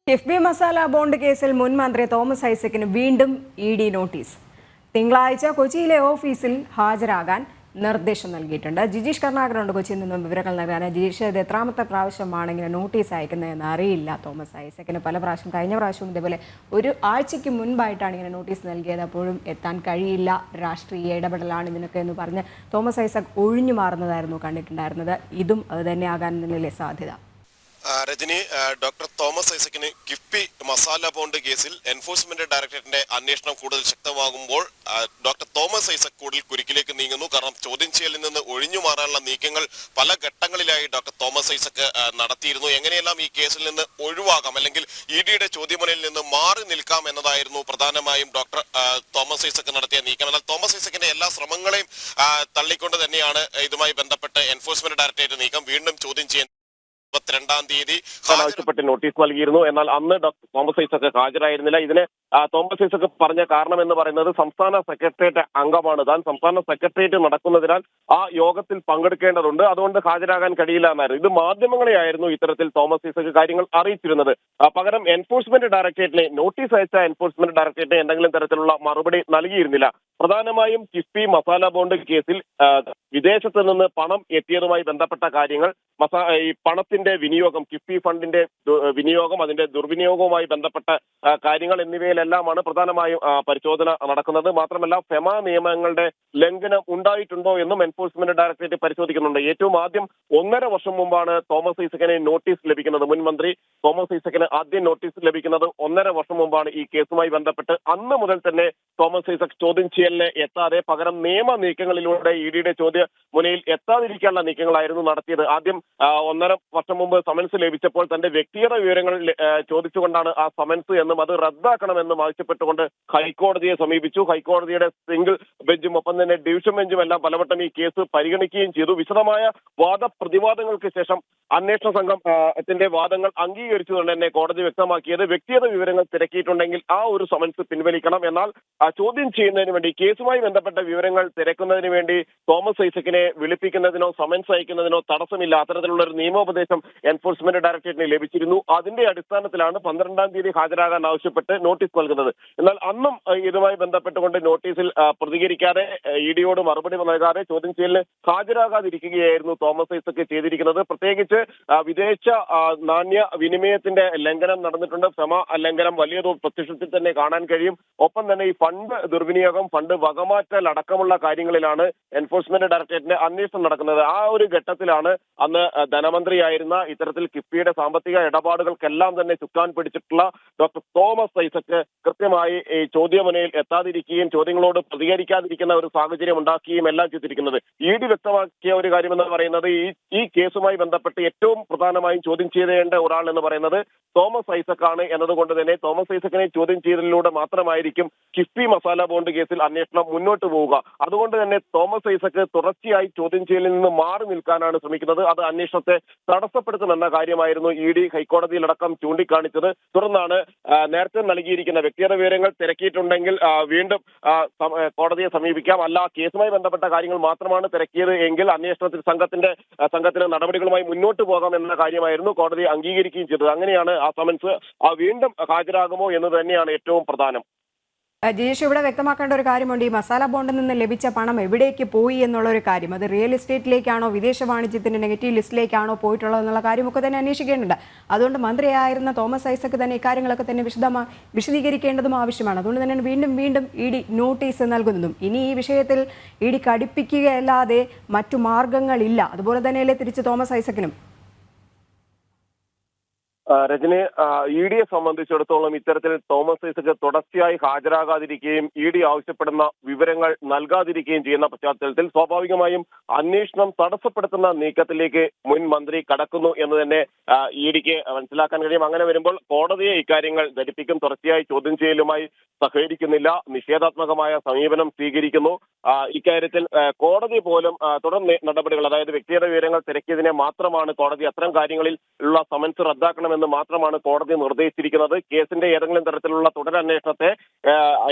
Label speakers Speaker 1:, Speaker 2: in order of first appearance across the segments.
Speaker 1: KIIFB masala bond കേസിൽ മുൻ മന്ത്രി തോമസ് ഐസക്കിന് വീണ്ടും ഇ.ഡി. നോട്ടീസ്. തിങ്കളാഴ്ച കൊച്ചിയിലെ ഓഫീസിൽ ഹാജരാകാൻ നിർദ്ദേശം നൽകിയിട്ടുണ്ട്. ജിജീഷ് കരുണാകരനുണ്ട് കൊച്ചിയിൽ നിന്നും വിവരങ്ങൾ നൽകാൻ. ജിജീഷ്, ഇത് എത്രാമത്തെ പ്രാവശ്യമാണ് ഇങ്ങനെ നോട്ടീസ് അയക്കുന്നതെന്ന് അറിയില്ല. തോമസ് ഐസക്കിന് പല പ്രാവശ്യം, കഴിഞ്ഞ പ്രാവശ്യവും ഇതേപോലെ ഒരു ആഴ്ചയ്ക്ക് മുൻപായിട്ടാണ് ഇങ്ങനെ നോട്ടീസ് നൽകിയത്. അപ്പോഴും എത്താൻ കഴിയില്ല, രാഷ്ട്രീയ ഇടപെടലാണ് ഇതിനൊക്കെ എന്ന് പറഞ്ഞ് തോമസ് ഐസക് ഒഴിഞ്ഞു മാറുന്നതായിരുന്നു കണ്ടിട്ടുണ്ടായിരുന്നത്. ഇതും അത് തന്നെ ആകാനല്ലേ സാധ്യത?
Speaker 2: രജനി, ഡോക്ടർ തോമസ് ഐസക്കിന് കിഫ്ബി മസാല ബോണ്ട് കേസിൽ എൻഫോഴ്സ്മെന്റ് ഡയറക്ടറേറ്റിന്റെ അന്വേഷണം കൂടുതൽ ശക്തമാകുമ്പോൾ ഡോക്ടർ തോമസ് ഐസക് കൂടുതൽ കുരുക്കിലേക്ക് നീങ്ങുന്നു. കാരണം ചോദ്യം ചെയ്യലിൽ നിന്ന് ഒഴിഞ്ഞു മാറാനുള്ള നീക്കങ്ങൾ പല ഘട്ടങ്ങളിലായി ഡോക്ടർ തോമസ് ഐസക് നടത്തിയിരുന്നു. എങ്ങനെയെല്ലാം ഈ കേസിൽ നിന്ന് ഒഴിവാകാം, അല്ലെങ്കിൽ ഇ.ഡിയുടെ ചോദ്യമുനയിൽ നിന്ന് മാറി നിൽക്കാം എന്നതായിരുന്നു പ്രധാനമായും ഡോക്ടർ തോമസ് ഐസക് നടത്തിയ നീക്കം. എന്നാൽ തോമസ് ഐസക്കിന്റെ എല്ലാ ശ്രമങ്ങളെയും തള്ളിക്കൊണ്ട് തന്നെയാണ് ഇതുമായി ബന്ധപ്പെട്ട് എൻഫോഴ്സ്മെന്റ് ഡയറക്ടറേറ്റ് നീക്കം. വീണ്ടും ചോദ്യം ചെയ്യാൻ 22-ാം തീയതി ആവശ്യപ്പെട്ട് നോട്ടീസ് നൽകിയിരുന്നു. എന്നാൽ അന്ന് ഡോക്ടർ തോമസ് ഐസക് ഹാജരായിരുന്നില്ല. ഇതിന് തോമസ് ഐസക് പറഞ്ഞ കാരണം എന്ന് പറയുന്നത് സംസ്ഥാന സെക്രട്ടേറിയറ്റ് അംഗമാണ് താൻ, സംസ്ഥാന സെക്രട്ടേറിയറ്റ് നടക്കുന്നതിനാൽ ആ യോഗത്തിൽ പങ്കെടുക്കേണ്ടതുണ്ട്, അതുകൊണ്ട് ഹാജരാകാൻ കഴിയില്ല എന്നായിരുന്നു. ഇത് മാധ്യമങ്ങളെയായിരുന്നു ഇത്തരത്തിൽ തോമസ് ഐസക് കാര്യങ്ങൾ അറിയിച്ചിരുന്നത്. പകരം എൻഫോഴ്സ്മെന്റ് ഡയറക്ടറേറ്റിനെ നോട്ടീസ് അയച്ച എൻഫോഴ്സ്മെന്റ് ഡയറക്ടറേറ്റിന് എന്തെങ്കിലും തരത്തിലുള്ള മറുപടി നൽകിയിരുന്നില്ല. പ്രധാനമായും കിഫ്ബി മസാല ബോണ്ട് കേസിൽ വിദേശത്ത് നിന്ന് പണം എത്തിയതുമായി ബന്ധപ്പെട്ട കാര്യങ്ങൾ, ഈ പണത്തിന്റെ വിനിയോഗം, കിഫ്ബി ഫണ്ടിന്റെ വിനിയോഗം, അതിന്റെ ദുർവിനിയോഗവുമായി ബന്ധപ്പെട്ട കാര്യങ്ങൾ എന്നിവയിലെല്ലാമാണ് പ്രധാനമായും പരിശോധന നടക്കുന്നത്. മാത്രമല്ല ഫെമ നിയമങ്ങളുടെ ലംഘനം ഉണ്ടായിട്ടുണ്ടോ എന്നും എൻഫോഴ്സ്മെന്റ് ഡയറക്ടറേറ്റ് പരിശോധിക്കുന്നുണ്ട്. ഏറ്റവും ആദ്യം 1.5 വർഷം മുമ്പാണ് തോമസ് ഐസക്കിന് നോട്ടീസ് ലഭിക്കുന്നത്. മുൻ മന്ത്രി തോമസ് ഐസക്കിന് ആദ്യം നോട്ടീസ് ലഭിക്കുന്നത് 1.5 വർഷം മുമ്പാണ് ഈ കേസുമായി ബന്ധപ്പെട്ട്. അന്ന് മുതൽ തന്നെ തോമസ് ഐസക് ചോദ്യം ചെയ്യലിന് എത്താതെ പകരം നിയമ നീക്കങ്ങളിലൂടെ ഇ.ഡിയുടെ ചോദ്യ മുനയിൽ എത്താതിരിക്കാനുള്ള നീക്കങ്ങളായിരുന്നു നടത്തിയത്. ആദ്യം 1.5 വർഷം മുമ്പ് സമൻസ് ലഭിച്ചപ്പോൾ തന്റെ വ്യക്തിഗത വിവരങ്ങൾ ചോദിച്ചുകൊണ്ടാണ് ആ സമൻസ് എന്നും അത് റദ്ദാക്കണമെന്നും ആവശ്യപ്പെട്ടുകൊണ്ട് ഹൈക്കോടതിയെ സമീപിച്ചു. ഹൈക്കോടതിയുടെ സിംഗിൾ ബെഞ്ചും ഒപ്പം തന്നെ ഡിവിഷൻ ബെഞ്ചും എല്ലാം പലവട്ടം ഈ കേസ് പരിഗണിക്കുകയും ചെയ്തു. വിശദമായ വാദപ്രതിവാദങ്ങൾക്ക് ശേഷം അന്വേഷണ സംഘത്തിന്റെ വാദങ്ങൾ അംഗീകരിച്ചുകൊണ്ട് തന്നെ കോടതി വ്യക്തമാക്കിയത് വ്യക്തിഗത വിവരങ്ങൾ തിരക്കിയിട്ടുണ്ടെങ്കിൽ ആ ഒരു സമൻസ് പിൻവലിക്കണം. എന്നാൽ ചോദ്യം ചെയ്യുന്നതിന് വേണ്ടി, കേസുമായി ബന്ധപ്പെട്ട വിവരങ്ങൾ തിരക്കുന്നതിന് വേണ്ടി തോമസ് ഐസക്കിനെ വിളിപ്പിക്കുന്നതിനോ സമൻസ് അയക്കുന്നതിനോ തടസ്സമില്ല. അത്തരത്തിലുള്ള ഒരു നിയമോപദേശം എൻഫോഴ്സ്മെന്റ് ഡയറക്ടറേറ്റിന് ലഭിച്ചിരുന്നു. അതിന്റെ അടിസ്ഥാനത്തിലാണ് 12-ാം തീയതി ഹാജരാകാൻ ആവശ്യപ്പെട്ട് നോട്ടീസ് നൽകുന്നത്. എന്നാൽ അന്നും ഇതുമായി ബന്ധപ്പെട്ടുകൊണ്ട് നോട്ടീസിൽ പ്രതികരിക്കാതെ, ഇ.ഡിയോട് മറുപടി നൽകാതെ ചോദ്യം ചെയ്യലിന് ഹാജരാകാതിരിക്കുകയായിരുന്നു തോമസ് ഐസക് ചെയ്തിരിക്കുന്നത്. പ്രത്യേകിച്ച് വിദേശ നാണ്യ വിനിമയത്തിന്റെ ലംഘനം നടന്നിട്ടുണ്ട്. ഫെമ ലംഘനം വലിയ പ്രത്യക്ഷത്തിൽ തന്നെ കാണാൻ കഴിയും. ഒപ്പം തന്നെ ഈ ഫണ്ട് ദുർവിനിയോഗം, ഫണ്ട് വകമാറ്റൽ അടക്കമുള്ള കാര്യങ്ങളിലാണ് എൻഫോഴ്സ്മെന്റ് ഡയറക്ടറേറ്റിന്റെ അന്വേഷണം നടക്കുന്നത്. ആ ഒരു ഘട്ടത്തിലാണ് അന്ന് ധനമന്ത്രിയായിരുന്ന, ഇത്തരത്തിൽ കിഫ്ബിയുടെ സാമ്പത്തിക ഇടപാടുകൾക്കെല്ലാം തന്നെ ചുക്കാൻ പിടിച്ചിട്ടുള്ള ഡോക്ടർ തോമസ് ഐസക് കൃത്യമായി ഈ ചോദ്യമുനയിൽ എത്താതിരിക്കുകയും ചോദ്യങ്ങളോട് പ്രതികരിക്കാതിരിക്കുന്ന ഒരു സാഹചര്യം ഉണ്ടാക്കുകയും എല്ലാം ചെയ്തിരിക്കുന്നത്. ഇ.ഡി വ്യക്തമാക്കിയ ഒരു കാര്യമെന്ന് പറയുന്നത് ഈ കേസുമായി ബന്ധപ്പെട്ട് ഏറ്റവും പ്രധാനമായും ചോദ്യം ചെയ്യേണ്ട ഒരാൾ എന്ന് പറയുന്നത് തോമസ് ഐസക് ആണ് എന്നതുകൊണ്ട് തന്നെ തോമസ് ഐസക്കിനെ ചോദ്യം ചെയ്തതിലൂടെ മാത്രമായിരിക്കും കിഫ്ബി മസാല ബോണ്ട് കേസിൽ അന്വേഷണം മുന്നോട്ട് പോവുക. അതുകൊണ്ട് തന്നെ തോമസ് ഐസക് തുടർച്ചയായി ചോദ്യം ചെയ്യലിൽ നിന്ന് മാറി നിൽക്കാനാണ് ശ്രമിക്കുന്നത്. അത് അന്വേഷണത്തെ തടസ്സപ്പെടുത്തുമെന്ന കാര്യമായിരുന്നു ഇ.ഡി ഹൈക്കോടതിയിലടക്കം ചൂണ്ടിക്കാണിച്ചത്. തുടർന്നാണ് നേരത്തെ നൽകിയിരിക്കുന്ന വ്യക്തിഗത വിവരങ്ങൾ തിരക്കിയിട്ടുണ്ടെങ്കിൽ വീണ്ടും കോടതിയെ സമീപിക്കാം, അല്ല കേസുമായി ബന്ധപ്പെട്ട കാര്യങ്ങൾ മാത്രമാണ് തിരക്കിയത് എങ്കിൽ അന്വേഷണത്തിൽ സംഘത്തിന് നടപടികളുമായി മുന്നോട്ട് പോകാം എന്ന കാര്യമായിരുന്നു കോടതി അംഗീകരിക്കുകയും ചെയ്തത്. അങ്ങനെയാണ് ആ സമൻസ് വീണ്ടും ഹാജരാകുമോ എന്ന് തന്നെയാണ് ഏറ്റവും പ്രധാനം.
Speaker 1: ജിജീഷ്, ഇവിടെ വ്യക്തമാക്കേണ്ട ഒരു കാര്യമുണ്ട്. ഈ മസാല ബോണ്ടിൽ നിന്ന് ലഭിച്ച പണം എവിടേക്ക് പോയി എന്നുള്ള ഒരു കാര്യം, അത് റിയൽ എസ്റ്റേറ്റിലേക്കാണോ വിദേശ വാണിജ്യത്തിന്റെ നെഗറ്റീവ് ലിസ്റ്റിലേക്കാണോ പോയിട്ടുള്ളത് എന്നുള്ള കാര്യമൊക്കെ തന്നെ അന്വേഷിക്കേണ്ടതുണ്ട്. അതുകൊണ്ട് മന്ത്രിയായിരുന്ന തോമസ് ഐസക് തന്നെ ഇക്കാര്യങ്ങളൊക്കെ തന്നെ വിശദീകരിക്കേണ്ടതും ആവശ്യമാണ്. അതുകൊണ്ട് തന്നെയാണ് വീണ്ടും ഇ.ഡി നോട്ടീസ് നൽകുന്നതും. ഇനി ഈ വിഷയത്തിൽ ഇ.ഡി കടുപ്പിക്കുകയല്ലാതെ മറ്റു മാർഗങ്ങളില്ല. അതുപോലെ തന്നെയല്ലേ തിരിച്ച് തോമസ് ഐസക്കിനും?
Speaker 2: രജനി, ഇ.ഡിയെ സംബന്ധിച്ചിടത്തോളം ഇത്തരത്തിൽ തോമസ് ഐസക് തുടർച്ചയായി ഹാജരാകാതിരിക്കുകയും ഇ.ഡി ആവശ്യപ്പെടുന്ന വിവരങ്ങൾ നൽകാതിരിക്കുകയും ചെയ്യുന്ന പശ്ചാത്തലത്തിൽ സ്വാഭാവികമായും അന്വേഷണം തടസ്സപ്പെടുത്തുന്ന നീക്കത്തിലേക്ക് മുൻ മന്ത്രി കടക്കുന്നു എന്ന് തന്നെ ഇ.ഡിക്ക് മനസ്സിലാക്കാൻ കഴിയും. അങ്ങനെ വരുമ്പോൾ കോടതിയെ ഇക്കാര്യങ്ങൾ ധരിപ്പിക്കും. തുടർച്ചയായി ചോദ്യം ചെയ്യലുമായി സഹകരിക്കുന്നില്ല, നിഷേധാത്മകമായ സമീപനം സ്വീകരിക്കുന്നു. ഇക്കാര്യത്തിൽ കോടതി പോലും തുടർ നടപടികൾ, അതായത് വ്യക്തിഗത വിവരങ്ങൾ തിരക്കിയതിനെ മാത്രമാണ് കോടതി അത്തരം കാര്യങ്ങളിൽ ഉള്ള സമൻസ് റദ്ദാക്കണം ഹാജരാകണമെന്ന് മാത്രമാണ് കോടതി നിർദ്ദേശിച്ചിരിക്കുന്നത്. കേസിന്റെ ഏതെങ്കിലും തരത്തിലുള്ള തുടരന്വേഷണത്തെ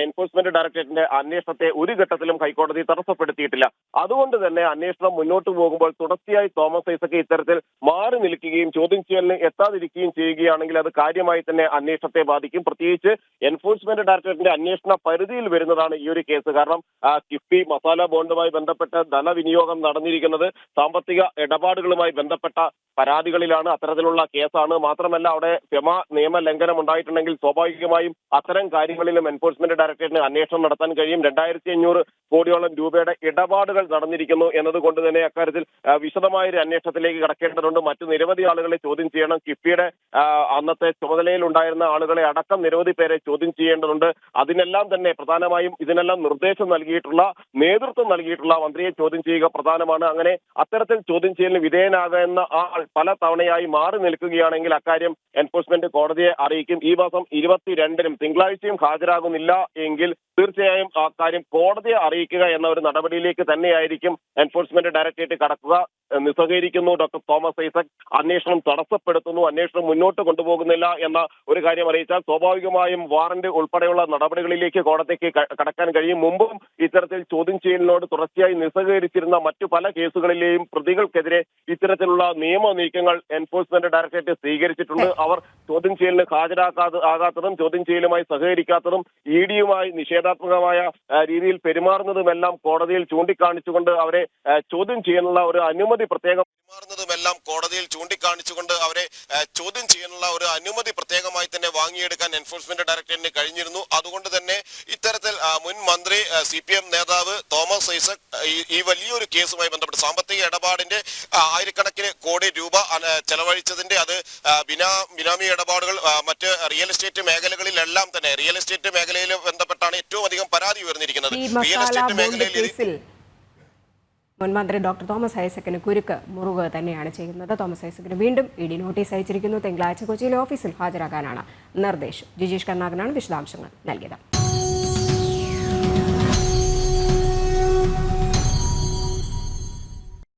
Speaker 2: എൻഫോഴ്സ്മെന്റ് ഡയറക്ടറേറ്റിന്റെ അന്വേഷണത്തെ ഒരു ഘട്ടത്തിലും ഹൈക്കോടതി തടസ്സപ്പെടുത്തിയിട്ടില്ല. അതുകൊണ്ട് തന്നെ അന്വേഷണം മുന്നോട്ട് പോകുമ്പോൾ തുടർച്ചയായി തോമസ് ഐസക് ഇത്തരത്തിൽ മാറി നിൽക്കുകയും ചോദ്യം ചെയ്യലിന് എത്താതിരിക്കുകയും ചെയ്യുകയാണെങ്കിൽ അത് കാര്യമായി തന്നെ അന്വേഷണത്തെ ബാധിക്കും. പ്രത്യേകിച്ച് എൻഫോഴ്സ്മെന്റ് ഡയറക്ടറേറ്റിന്റെ അന്വേഷണ പരിധിയിൽ വരുന്നതാണ് ഈ ഒരു കേസ്. കാരണം കിഫ്ബി മസാല ബോണ്ടുമായി ബന്ധപ്പെട്ട ധനവിനിയോഗം നടന്നിരിക്കുന്നത് സാമ്പത്തിക ഇടപാടുകളുമായി ബന്ധപ്പെട്ട പരാതികളിലാണ്. അത്തരത്തിലുള്ള കേസാണ്. മാത്രമല്ല അവിടെ നിയമ ലംഘനം ഉണ്ടായിട്ടുണ്ടെങ്കിൽ സ്വാഭാവികമായും അത്തരം കാര്യങ്ങളിലും എൻഫോഴ്സ്മെന്റ് ഡയറക്ടറേറ്റിന് അന്വേഷണം നടത്താൻ കഴിയും. 2500 കോടിയോളം രൂപയുടെ ഇടപാടുകൾ നടന്നിരിക്കുന്നു എന്നതുകൊണ്ട് തന്നെ അക്കാര്യത്തിൽ വിശദമായ ഒരു അന്വേഷണത്തിലേക്ക് കടക്കേണ്ടതുണ്ട്. മറ്റു നിരവധി ആളുകളെ ചോദ്യം ചെയ്യണം. കിഫ്ബിയുടെ അന്നത്തെ ചുമതലയിൽ ഉണ്ടായിരുന്ന ആളുകളെ അടക്കം നിരവധി പേരെ ചോദ്യം ചെയ്യേണ്ടതുണ്ട്. അതിനെല്ലാം തന്നെ പ്രധാനമായും ഇതിനെല്ലാം നിർദ്ദേശം നൽകിയിട്ടുള്ള നേതൃത്വം നൽകിയിട്ടുള്ള മന്ത്രിയെ ചോദ്യം ചെയ്യുക പ്രധാനമാണ്. അങ്ങനെ അത്തരത്തിൽ ചോദ്യം ചെയ്യലിന് വിധേയനാകുന്ന ആൾ പല തവണയായി മാറി നിൽക്കുകയാണെങ്കിൽ അക്കാര്യം എൻഫോഴ്സ്മെന്റ് കോടതിയെ അറിയിക്കും. ഈ മാസം 22-നും തിങ്കളാഴ്ചയും ഹാജരാകുന്നില്ല എങ്കിൽ തീർച്ചയായും ആ കാര്യം കോടതിയെ അറിയിക്കുക എന്ന ഒരു നടപടിയിലേക്ക് തന്നെയായിരിക്കും എൻഫോഴ്സ്മെന്റ് ഡയറക്ടറേറ്റ് കടക്കുക. നിസ്സഹകരിക്കുന്നു ഡോക്ടർ തോമസ് ഐസക്, അന്വേഷണം തടസ്സപ്പെടുത്തുന്നു, അന്വേഷണം മുന്നോട്ട് കൊണ്ടുപോകുന്നില്ല എന്ന ഒരു കാര്യം അറിയിച്ചാൽ സ്വാഭാവികമായും വാറന്റ് ഉൾപ്പെടെയുള്ള നടപടികളിലേക്ക് കോടതിക്ക് കടക്കാൻ കഴിയും. മുമ്പും ഇത്തരത്തിൽ ചോദ്യം ചെയ്യലിനോട് തുടർച്ചയായി നിസ്സഹകരിച്ചിരുന്ന മറ്റു പല കേസുകളിലെയും പ്രതികൾക്കെതിരെ ഇത്തരത്തിലുള്ള നിയമ നീക്കങ്ങൾ എൻഫോഴ്സ്മെന്റ് ഡയറക്ടറേറ്റ് സ്വീകരിച്ചിട്ടുണ്ട്. അവർ ചോദ്യം ചെയ്യലിന് ആകാത്തതും ചോദ്യം ചെയ്യലുമായി സഹകരിക്കാത്തതും ഇഡിയുമായി നിഷേധാത്മകമായ രീതിയിൽ പെരുമാറുന്നതുമെല്ലാം കോടതിയിൽ ചൂണ്ടിക്കാണിച്ചുകൊണ്ട് അവരെ ചോദ്യം ചെയ്യാനുള്ള ഒരു അനുമതി പ്രത്യേകമായി തന്നെ വാങ്ങിയെടുക്കാൻ എൻഫോഴ്സ്മെന്റ് ഡയറക്ടറേറ്റിന് കഴിഞ്ഞിരുന്നു. അതുകൊണ്ട് തന്നെ ഇത്തരത്തിൽ മുൻ മന്ത്രി CPM നേതാവ് തോമസ് ഐസക് ഈ വലിയൊരു കേസുമായി ബന്ധപ്പെട്ട് സാമ്പത്തിക ഇടപാടിന്റെ ആയിരക്കണക്കിന് കോടി രൂപ ചെലവഴിച്ചതിന്റെ അത് ബിനാമി ഇടപാടുകൾ മറ്റ് റിയൽ എസ്റ്റേറ്റ് മേഖലകളിലെല്ലാം തന്നെ റിയൽ എസ്റ്റേറ്റ് മേഖലയിൽ ബന്ധപ്പെട്ടാണ് ഏറ്റവും അധികം പരാതി ഉയർന്നിരിക്കുന്നത്. റിയൽ എസ്റ്റേറ്റ് മേഖലയിൽ
Speaker 1: മുൻ മന്ത്രി ഡോക്ടർ തോമസ് ഐസക്കിന് കുരുക്ക് മുറുക തന്നെയാണ് ചെയ്യുന്നത്. തോമസ് ഐസക്കിന് വീണ്ടും ഇഡി നോട്ടീസ് അയച്ചിരിക്കുന്നു. തിങ്കളാഴ്ച കൊച്ചിയിലെ ഓഫീസിൽ ഹാജരാകാനാണ് നിർദ്ദേശം. ജിജീഷ് കർണാകനാണ് വിശദാംശങ്ങൾ നൽകിയത്.